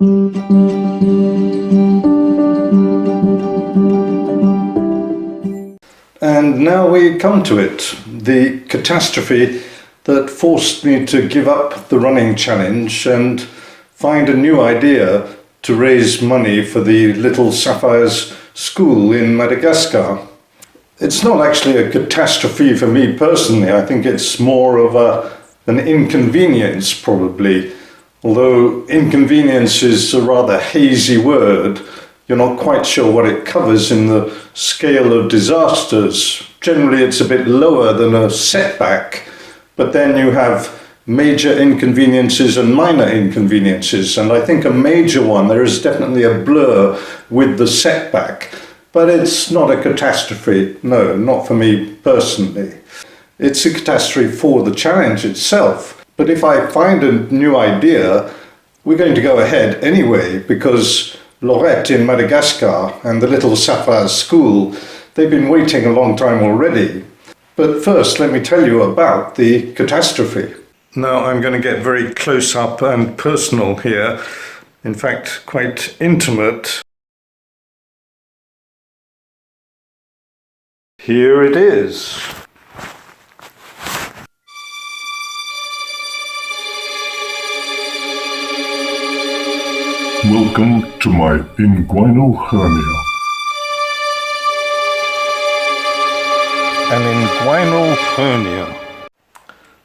And now we come to it, the catastrophe that forced me to give up the running challenge and find a new idea to raise money for the Little Sapphires school in Madagascar. It's not actually a catastrophe for me personally. I think it's more of an inconvenience probably. Although inconvenience is a rather hazy word, you're not quite sure what it covers in the scale of disasters. Generally it's a bit lower than a setback, but then you have major inconveniences and minor inconveniences, and I think a major one, there is definitely a blur with the setback, but it's not a catastrophe. No, not for me personally. It's a catastrophe for the challenge itself. But if I find a new idea, we're going to go ahead anyway, because Laurette in Madagascar and the Little Sapphires school, they've been waiting a long time already. But first, let me tell you about the catastrophe. Now I'm going to get very close up and personal here, in fact quite intimate. Here it is. Welcome to my inguinal hernia. An inguinal hernia.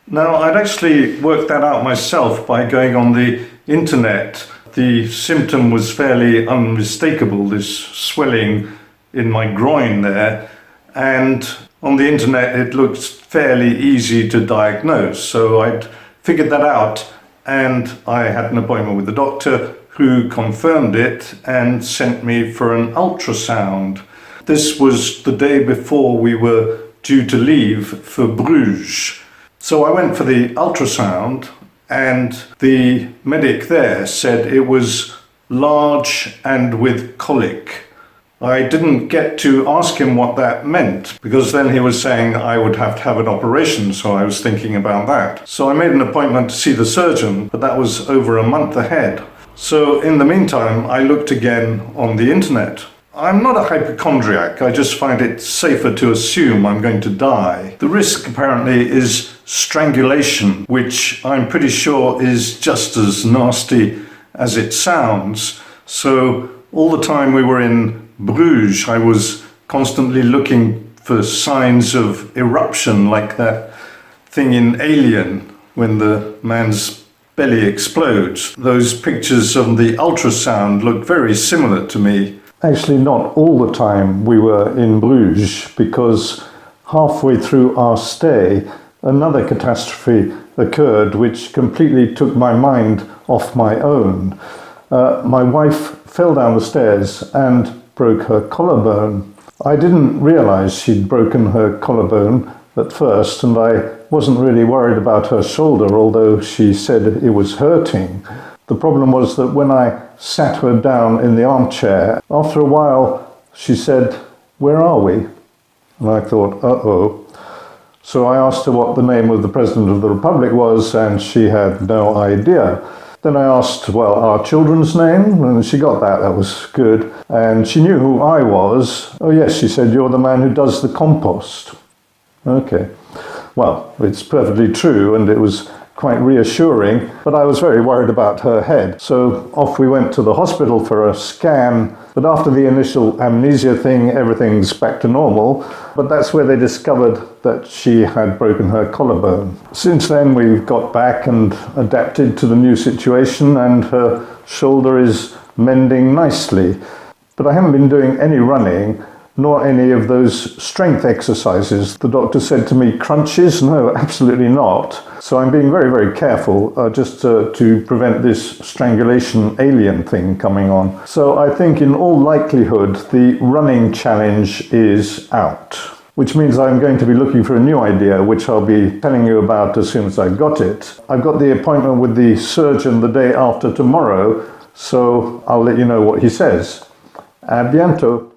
Now, I'd actually worked that out myself by going on the internet. The symptom was fairly unmistakable, this swelling in my groin there, and on the internet it looked fairly easy to diagnose. So I'd figured that out, and I had an appointment with the doctor who confirmed it and sent me for an ultrasound. This was the day before we were due to leave for Bruges. So I went for the ultrasound, and the medic there said it was large and with colic. I didn't get to ask him what that meant, because then he was saying I would have to have an operation, so I was thinking about that. So I made an appointment to see the surgeon, but that was over a month ahead. So in the meantime, I looked again on the internet. I'm not a hypochondriac, I just find it safer to assume I'm going to die. The risk apparently is strangulation, which I'm pretty sure is just as nasty as it sounds. So all the time we were in Bruges, I was constantly looking for signs of eruption, like that thing in Alien when the man's belly explodes. Those pictures on the ultrasound look very similar to me. Actually, not all the time we were in Bruges, because halfway through our stay, another catastrophe occurred which completely took my mind off my own. My wife fell down the stairs and broke her collarbone. I didn't realize she'd broken her collarbone at first, and I wasn't really worried about her shoulder, although she said it was hurting. The problem was that when I sat her down in the armchair, after a while she said, "Where are we?" And I thought, uh-oh. So I asked her what the name of the President of the Republic was, and she had no idea. Then I asked, well, our children's name, and she got that, that was good. And she knew who I was. Oh yes, she said, "You're the man who does the compost." Okay. Well, it's perfectly true, and it was quite reassuring, but I was very worried about her head. So off we went to the hospital for a scan, but after the initial amnesia thing, everything's back to normal. But that's where they discovered that she had broken her collarbone. Since then, we've got back and adapted to the new situation, and her shoulder is mending nicely. But I haven't been doing any running, nor any of those strength exercises. The doctor said to me, crunches? No, absolutely not. So I'm being very, very careful just to prevent this strangulation alien thing coming on. So I think in all likelihood, the running challenge is out, which means I'm going to be looking for a new idea, which I'll be telling you about as soon as I've got it. I've got the appointment with the surgeon the day after tomorrow, so I'll let you know what he says. À bientôt.